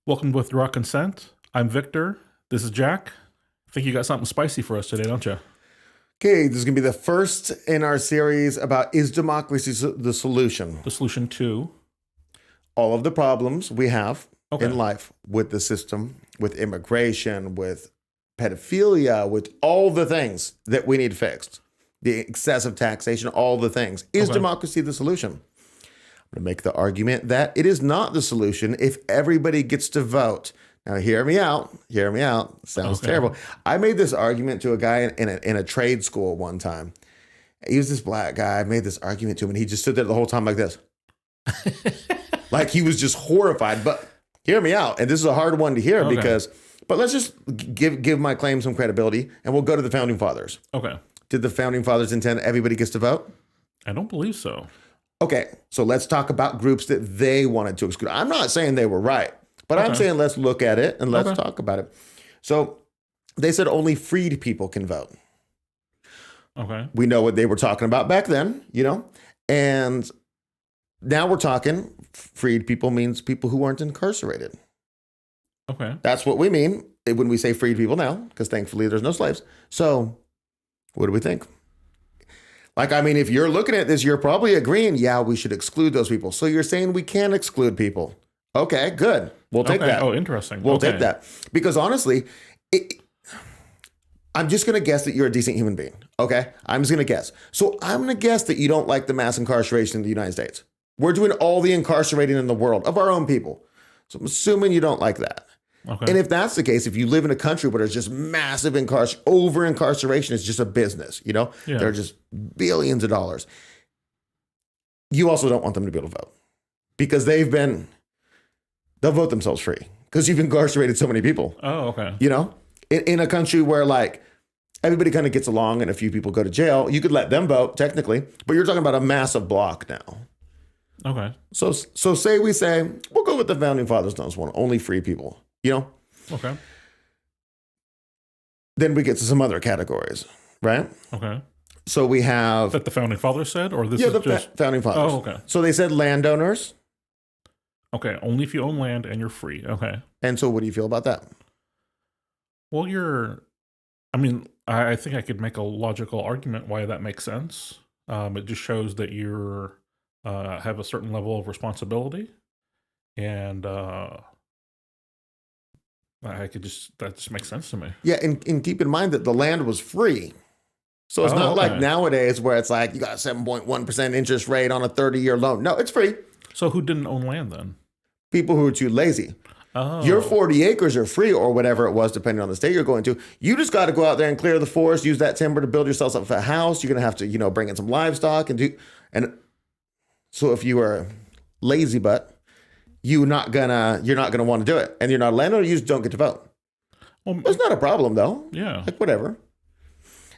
Welcome to Withdraw Consent. I'm Victor. This is Jack. I think you got something spicy for us today, don't you? Okay, this is going to be the first in our series about is democracy the solution? The solution to. All of the problems we have Okay. in life with the system, with immigration, with pedophilia, with all the things that we need fixed, the excessive taxation, all the things. Is Okay. democracy the solution? I'm going to make the argument that it is not the solution if everybody gets to vote. Now, hear me out. Hear me out. Sounds Okay. terrible. I made this argument to a guy in a trade school one time. He was this black guy. I made this argument to him, and he just stood there the whole time like this. Like he was just horrified. But hear me out. And this is a hard one to hear Okay. but let's just give my claim some credibility, and we'll go to the Founding Fathers. Okay. Did the Founding Fathers intend everybody gets to vote? I don't believe so. Okay, so let's talk about groups that they wanted to exclude. I'm not saying they were right, but I'm Okay. saying let's look at it and let's Okay. talk about it. So they said only freed people can vote. Okay. We know what they were talking about back then, and now we're talking freed people means people who weren't incarcerated. Okay. That's what we mean when we say freed people now, because thankfully there's no slaves. So what do we think? If you're looking at this, you're probably agreeing, yeah, we should exclude those people. So you're saying we can exclude people. Okay, good. We'll take Okay. that. Oh, interesting. We'll Okay. take that. Because honestly, I'm just going to guess that you're a decent human being. Okay? I'm just going to guess. So I'm going to guess that you don't like the mass incarceration in the United States. We're doing all the incarcerating in the world of our own people. So I'm assuming you don't like that. Okay. And if that's the case, if you live in a country where there's just massive over incarceration, it's just a business, Yeah. There are just billions of dollars. You also don't want them to be able to vote because they'll vote themselves free because you've incarcerated so many people, Oh, okay. in a country where everybody kind of gets along and a few people go to jail, you could let them vote technically, but you're talking about a massive block now. Okay. So say we'll go with the Founding Fathers on this one, only free people. Okay. Then we get to some other categories, right? Okay. So we have That the founding fathers said, or this the is just Founding Fathers. Oh, okay. So they said landowners. Okay. Only if you own land and you're free. Okay. And so what do you feel about that? Well, I think I could make a logical argument why that makes sense. It just shows that you're have a certain level of responsibility, and that just makes sense to me. Yeah, and keep in mind that the land was free. So it's not like okay. nowadays where it's like you got a 7.1% interest rate on a 30-year loan. No, it's free. So who didn't own land then? People who are too lazy. Oh, Your 40 acres are free or whatever it was, depending on the state you're going to. You just got to go out there and clear the forest, use that timber to build yourself up a house. You're going to have to, bring in some livestock and so if you are lazy butt, you're not gonna want to do it. And you're not a landowner, you just don't get to vote. well, It's not a problem though. yeah. Like whatever.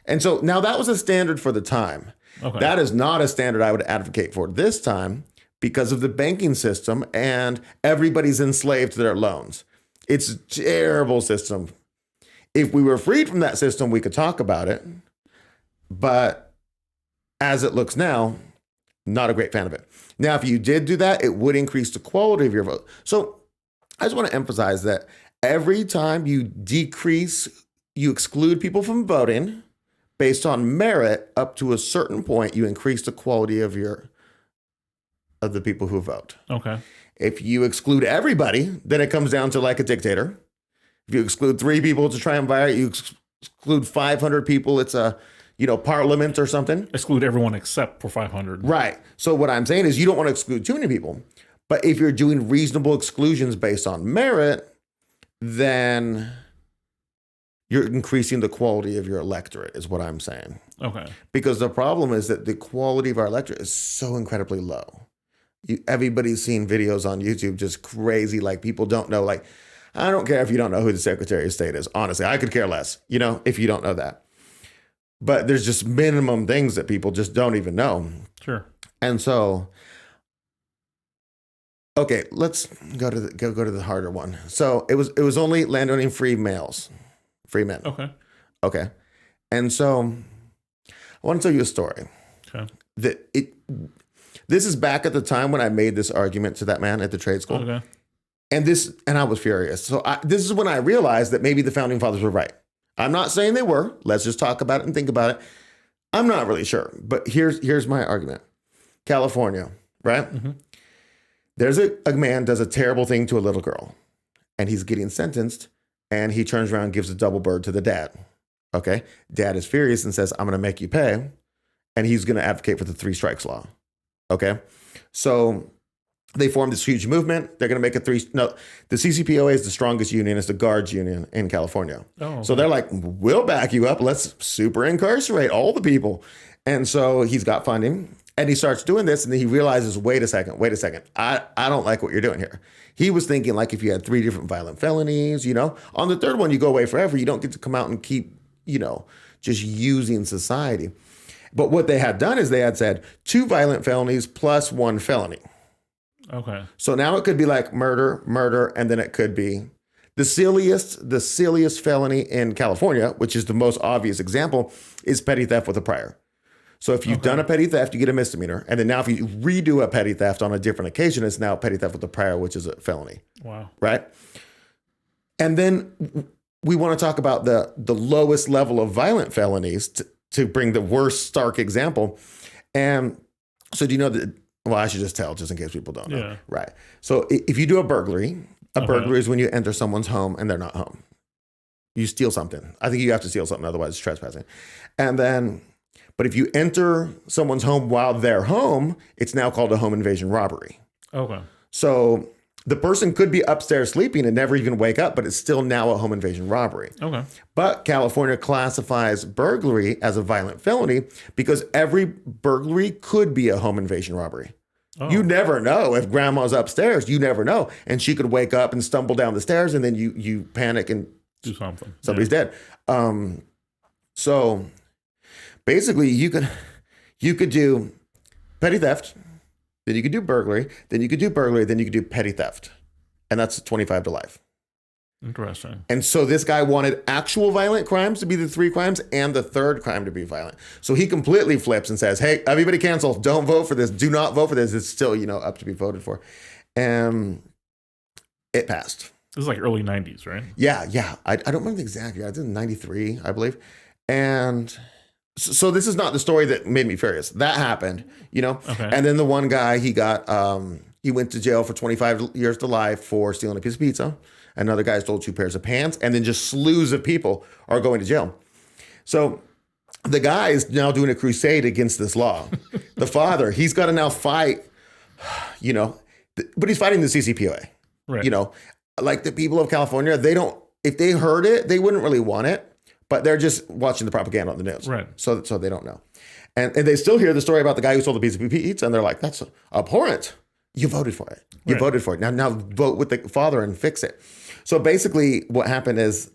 And so now that was a standard for the time. Okay. That is not a standard I would advocate for this time because of the banking system and everybody's enslaved to their loans. It's a terrible system. If we were freed from that system, we could talk about it. But as it looks now, not a great fan of it. Now, if you did do that, it would increase the quality of your vote. So I just want to emphasize that every time you exclude people from voting based on merit up to a certain point, you increase the quality of the people who vote. Okay. If you exclude everybody, then it comes down to like a dictator. If you exclude 3 people, it's a triumvirate. You exclude 500 people, it's a parliament or something. Exclude everyone except for 500. Right. So what I'm saying is you don't want to exclude too many people. But if you're doing reasonable exclusions based on merit, then you're increasing the quality of your electorate is what I'm saying. Okay. Because the problem is that the quality of our electorate is so incredibly low. Everybody's seen videos on YouTube just crazy, like people don't know. Like, I don't care if you don't know who the Secretary of State is. Honestly, I could care less, if you don't know that. But there's just minimum things that people just don't even know. Sure. And so, okay, let's go to the harder one. So it was only landowning free men. Okay. Okay. And so I want to tell you a story. Okay. This is back at the time when I made this argument to that man at the trade school. Okay. And I was furious. So this is when I realized that maybe the founding fathers were right. I'm not saying they were. Let's just talk about it and think about it. I'm not really sure, but here's my argument. California, right? Mm-hmm. There's a man does a terrible thing to a little girl, and he's getting sentenced, and he turns around and gives a double bird to the dad. Okay? Dad is furious and says, I'm going to make you pay, and he's going to advocate for the 3 strikes law. Okay? So they formed this huge movement. They're going to make the CCPOA is the strongest union. It's the guards union in California. Oh, okay. So they're like, we'll back you up. Let's super incarcerate all the people. And so he's got funding and he starts doing this. And then he realizes, wait a second. I don't like what you're doing here. He was thinking like if you had 3 different violent felonies, on the 3rd one, you go away forever. You don't get to come out and keep, just using society. But what they had done is they had said 2 violent felonies plus 1 felony. Okay. So now it could be like murder, and then it could be the silliest felony in California, which is the most obvious example, is petty theft with a prior. So if you've done a petty theft, you get a misdemeanor. And then now if you redo a petty theft on a different occasion, it's now petty theft with a prior, which is a felony. Wow. Right? And then we want to talk about the lowest level of violent felonies to bring the worst stark example. And so do you know that? Well, I should just tell just in case people don't know. Yeah. Right. So if you do a burglary is when you enter someone's home and they're not home. You steal something. I think you have to steal something, otherwise it's trespassing. But if you enter someone's home while they're home, it's now called a home invasion robbery. Okay. So the person could be upstairs sleeping and never even wake up, but it's still now a home invasion robbery. Okay. But California classifies burglary as a violent felony because every burglary could be a home invasion robbery. Oh. You never know if grandma's upstairs. You never know. And she could wake up and stumble down the stairs and then you panic and do something. Somebody's dead. So basically you could do petty theft. Then you could do burglary, then you could do petty theft. And that's 25 to life. Interesting. And so this guy wanted actual violent crimes to be the 3 crimes and the 3rd crime to be violent. So he completely flips and says, hey, everybody cancel. Don't vote for this. Do not vote for this. It's still, up to be voted for. And it passed. This is like early 90s, right? Yeah. I don't remember the exact year. I did 93, I believe. And so this is not the story that made me furious. That happened, Okay. And then the one guy, he went to jail for 25 years to life for stealing a piece of pizza. Another guy stole 2 pairs of pants, and then just slews of people are going to jail. So the guy is now doing a crusade against this law. The father, he's got to now fight, but he's fighting the CCPOA. Right. Like the people of California, if they heard it, they wouldn't really want it. But they're just watching the propaganda on the news. Right. So they don't know. And they still hear the story about the guy who stole the piece of pizza, and they're like, that's abhorrent. You voted for it. You voted for it. Now vote with the father and fix it. So basically what happened is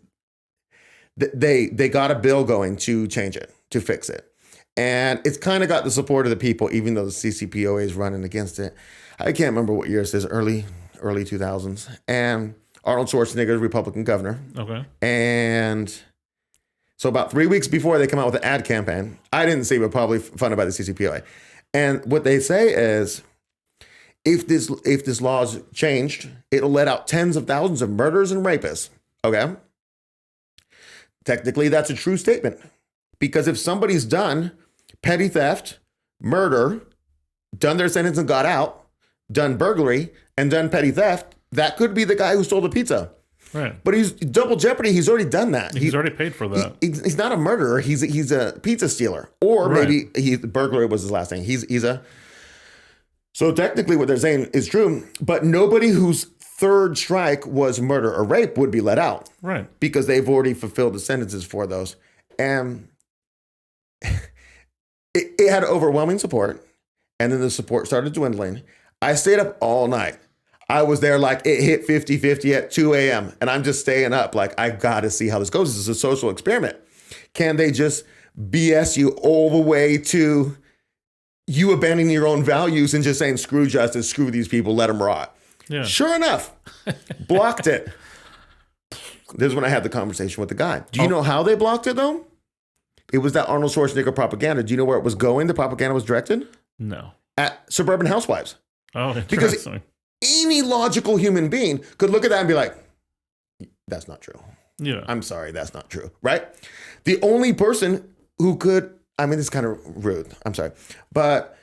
they got a bill going to change it, to fix it. And it's kind of got the support of the people, even though the CCPOA is running against it. I can't remember what year it is, early 2000s. And Arnold Schwarzenegger, Republican governor. Okay. And so about 3 weeks before they come out with an ad campaign, I didn't see, but probably funded by the CCPOA. And what they say is, if this law is changed, it'll let out tens of thousands of murderers and rapists. Okay? Technically, that's a true statement. Because if somebody's done petty theft, murder, done their sentence and got out, done burglary, and done petty theft, that could be the guy who stole the pizza. Right. But he's double jeopardy. He's already done that. He's already paid for that. He's not a murderer. He's a pizza stealer. Or maybe burglary was his last name. So technically what they're saying is true, but nobody whose 3rd strike was murder or rape would be let out. Right. Because they've already fulfilled the sentences for those. And it had overwhelming support. And then the support started dwindling. I stayed up all night. I was there like it hit 50-50 at 2 a.m. And I'm just staying up like, I got to see how this goes. This is a social experiment. Can they just BS you all the way to you abandoning your own values and just saying, screw justice, screw these people, let them rot? Yeah. Sure enough, blocked it. This is when I had the conversation with the guy. Do you know how they blocked it though? It was that Arnold Schwarzenegger propaganda. Do you know where it was going? The propaganda was directed? No. At suburban housewives. Oh, interesting. Any logical human being could look at that and be like, that's not true. Yeah. I'm sorry, that's not true, right? The only person who could, I mean, this is kind of rude, I'm sorry, but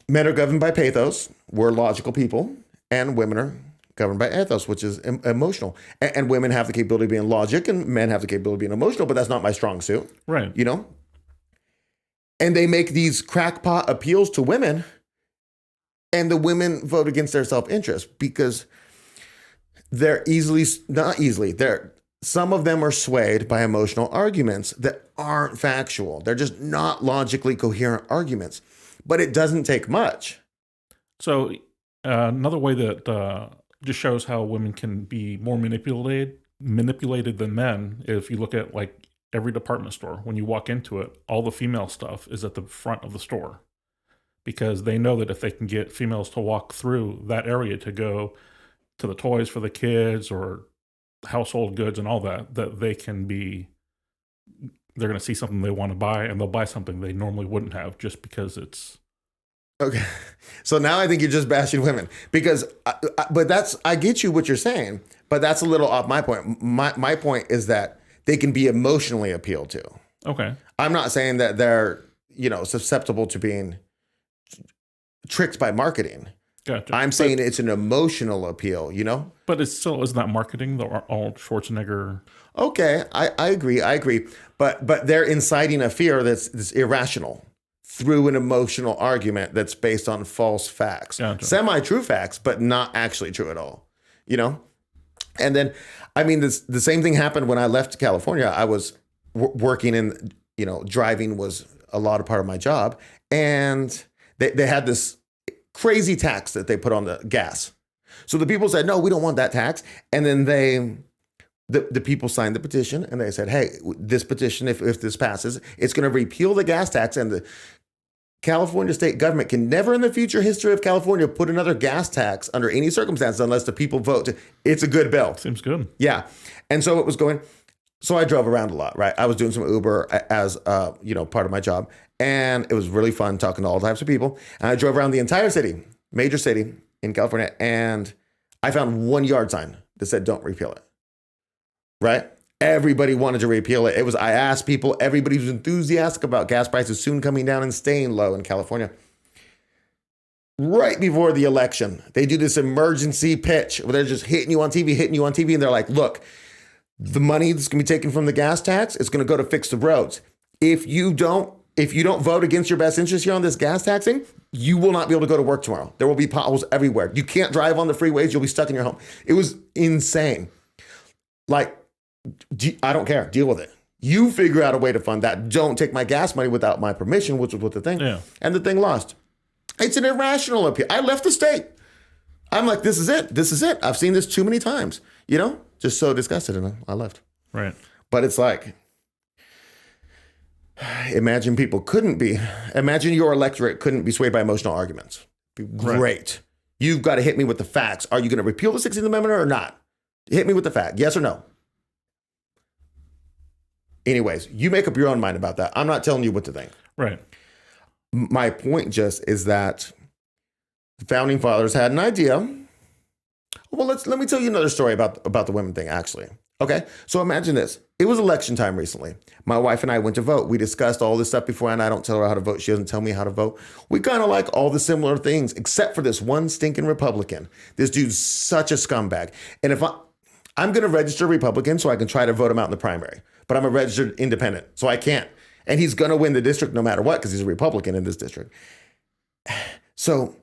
men are governed by pathos, we're logical people, and women are governed by ethos, which is emotional. And women have the capability of being logic, and men have the capability of being emotional, but that's not my strong suit. Right. You know? And they make these crackpot appeals to women, and the women vote against their self-interest because they're some of them are swayed by emotional arguments that aren't factual. They're just not logically coherent arguments. But it doesn't take much. So another way that just shows how women can be more manipulated than men, if you look at like every department store, when you walk into it, all the female stuff is at the front of the store because they know that if they can get females to walk through that area to go to the toys for the kids or household goods and all that, that they're going to see something they want to buy and they'll buy something they normally wouldn't have just because it's. Okay. So now I think you're just bashing women because, I get you what you're saying, but that's a little off my point. My point is that they can be emotionally appealed to. Okay. I'm not saying that they're, susceptible to being tricked by marketing. Gotcha. I'm saying it's an emotional appeal, But it's still, isn't that marketing, the Arnold Schwarzenegger? Okay. I agree. But they're inciting a fear that's irrational through an emotional argument that's based on false facts, Gotcha. Semi-true facts, but not actually true at all, And then, the same thing happened when I left California. I was working in, driving was a lot of part of my job. And they had this crazy tax that they put on the gas. So the people said, no, we don't want that tax. And then the people signed the petition and they said, hey, this petition, if this passes, it's going to repeal the gas tax, and the California state government can never in the future history of California put another gas tax under any circumstance unless the people vote. It's a good bill. Seems good. Yeah. And so it was going. So I drove around a lot, right? I was doing some Uber as, part of my job. And it was really fun talking to all types of people. And I drove around the entire city, major city in California. And I found one yard sign that said, don't repeal it. Right? Everybody wanted to repeal it. I asked people, everybody was enthusiastic about gas prices soon coming down and staying low in California. Right before the election, they do this emergency pitch where they're just hitting you on TV. And they're like, look, the money that's going to be taken from the gas tax is going to go to fix the roads. If you don't vote against your best interest here on this gas taxing, you will not be able to go to work tomorrow. There will be potholes everywhere. You can't drive on the freeways. You'll be stuck in your home. It was insane. Like, I don't care. Deal with it. You figure out a way to fund that. Don't take my gas money without my permission, which was what the thing. Yeah. And the thing lost. It's an irrational appeal. I left the state. I'm like, this is it. I've seen this too many times, just so disgusted. And I left. Right. But it's like, imagine your electorate couldn't be swayed by emotional arguments. Great. Right. You've got to hit me with the facts. Are you going to repeal the 16th Amendment or not? Hit me with the fact. Yes or no? Anyways, you make up your own mind about that. I'm not telling you what to think. Right. My point just is that the founding fathers had an idea. Well, let me tell you another story about the women thing, actually. Okay, so imagine this. It was election time recently. My wife and I went to vote. We discussed all this stuff before, and I don't tell her how to vote. She doesn't tell me how to vote. We kind of like all the similar things, except for this one stinking Republican. This dude's such a scumbag. And if I'm going to register Republican so I can try to vote him out in the primary, but I'm a registered independent, so I can't. And he's going to win the district no matter what because he's a Republican in this district. So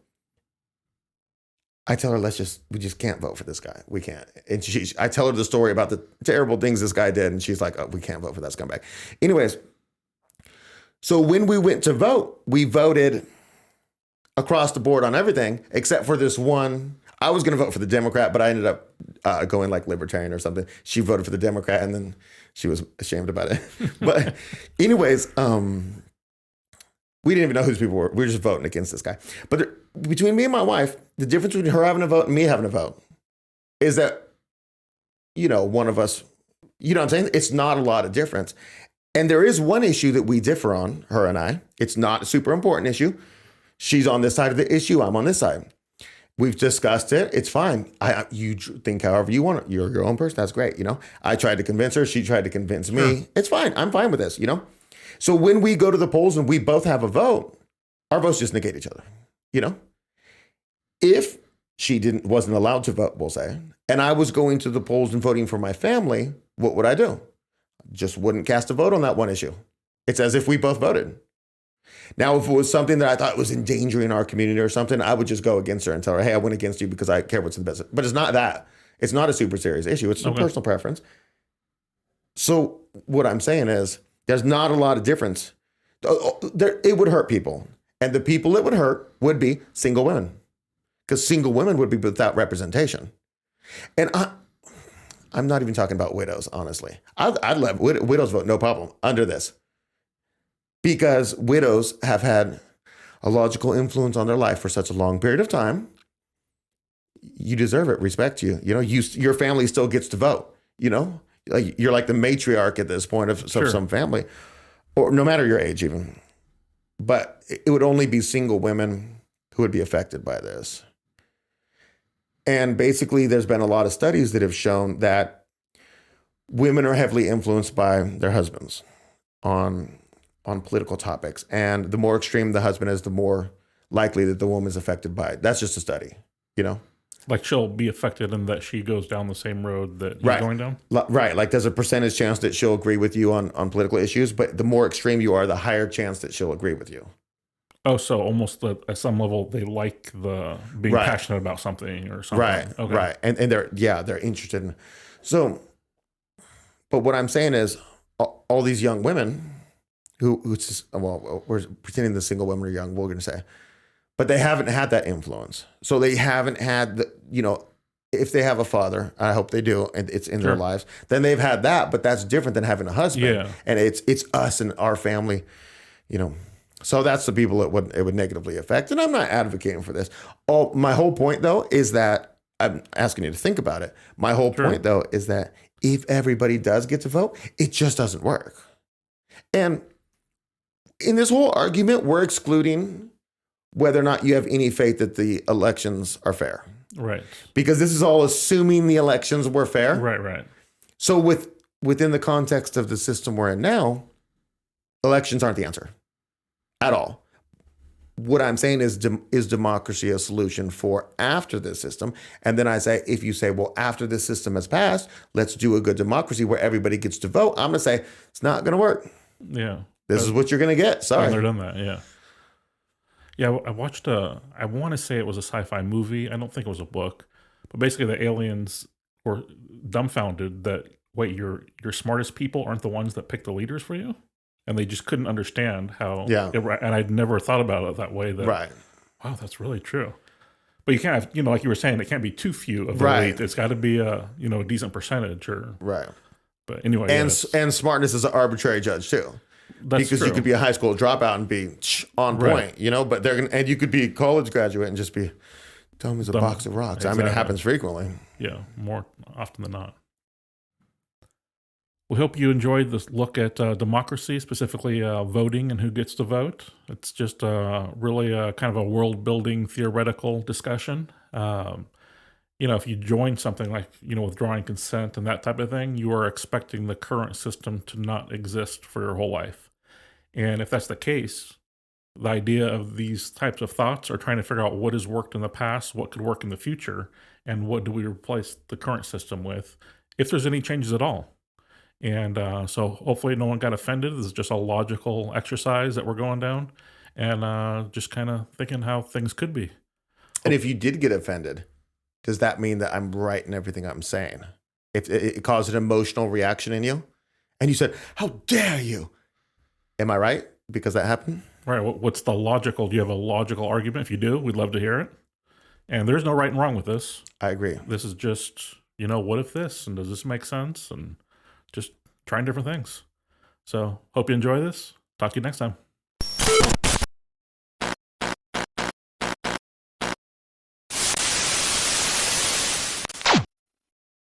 I tell her, we just can't vote for this guy. We can't. And I tell her the story about the terrible things this guy did. And she's like, oh, we can't vote for that scumbag. Anyways, so when we went to vote, we voted across the board on everything except for this one. I was going to vote for the Democrat, but I ended up going like libertarian or something. She voted for the Democrat and then she was ashamed about it. But anyways, we didn't even know who these people were. We were just voting against this guy. But between me and my wife, the difference between her having a vote and me having a vote is that, one of us, what I'm saying? It's not a lot of difference. And there is one issue that we differ on, her and I. It's not a super important issue. She's on this side of the issue. I'm on this side. We've discussed it. It's fine. You think however you want. You're your own person. That's great. I tried to convince her. She tried to convince me. Sure. It's fine. I'm fine with this. So when we go to the polls and we both have a vote, our votes just negate each other. If she wasn't allowed to vote, we'll say, and I was going to the polls and voting for my family, what would I do? Just wouldn't cast a vote on that one issue. It's as if we both voted. Now, if it was something that I thought was endangering our community or something, I would just go against her and tell her, hey, I went against you because I care what's in the best. But it's not that. It's not a super serious issue. It's a personal preference. So what I'm saying is there's not a lot of difference. It would hurt people. And the people it would hurt would be single women, because single women would be without representation. And I'm not even talking about widows, honestly. I'd let widows vote, no problem, under this. Because widows have had a logical influence on their life for such a long period of time. You deserve it. Respect you. Your family still gets to vote. Like you're like the matriarch at this point of some family, or no matter your age even. But it would only be single women who would be affected by this. And basically, there's been a lot of studies that have shown that women are heavily influenced by their husbands on political topics. And the more extreme the husband is, the more likely that the woman is affected by it. That's just a study, Like she'll be affected in that she goes down the same road that you're going down? Right. Like there's a percentage chance that she'll agree with you on political issues, but the more extreme you are, the higher chance that she'll agree with you. Oh, so almost at some level, they like the being passionate about something or something. Right, okay. right. And they're interested in. So, but what I'm saying is all these young women we're pretending the single women are young, we're going to say, but they haven't had that influence. So they haven't had if they have a father, I hope they do, and it's in their lives, then they've had that, but that's different than having a husband. Yeah. And it's us and our family, So that's the people it would negatively affect. And I'm not advocating for this. My whole point, though, is that I'm asking you to think about it. My whole point, though, is that if everybody does get to vote, it just doesn't work. And in this whole argument, we're excluding whether or not you have any faith that the elections are fair. Right. Because this is all assuming the elections were fair. Right. So within the context of the system we're in now, elections aren't the answer at all. What I'm saying is democracy a solution for after this system? And then I say, if you say, well, after this system has passed, let's do a good democracy where everybody gets to vote. I'm going to say, it's not going to work. Yeah. This is what you're going to get. Sorry. They've done that, yeah. Yeah, I watched I want to say it was a sci-fi movie. I don't think it was a book. But basically the aliens were dumbfounded that, wait, your smartest people aren't the ones that pick the leaders for you? And they just couldn't understand how. Yeah. And I'd never thought about it that way. Wow, that's really true. But you can't have, like you were saying, it can't be too few of the elite. It's got to be a decent percentage or. Right. But anyway. And smartness is an arbitrary judge too. That's because true. You could be a high school dropout and be on point, but and you could be a college graduate and just be dumb as a box of rocks. Exactly. I mean, it happens frequently. Yeah, more often than not. We hope you enjoyed this look at democracy, specifically voting and who gets to vote. It's just really kind of a world-building theoretical discussion. If you join something like, withdrawing consent and that type of thing, you are expecting the current system to not exist for your whole life. And if that's the case, the idea of these types of thoughts are trying to figure out what has worked in the past, what could work in the future, and what do we replace the current system with, if there's any changes at all. And so hopefully no one got offended. This is just a logical exercise that we're going down and just kind of thinking how things could be. And if you did get offended, does that mean that I'm right in everything I'm saying? If it caused an emotional reaction in you and you said, how dare you? Am I right? Because that happened? Right. What's the logical? Do you have a logical argument? If you do, we'd love to hear it. And there's no right and wrong with this. I agree. This is just, what if this? And does this make sense? And just trying different things. So hope you enjoy this. Talk to you next time.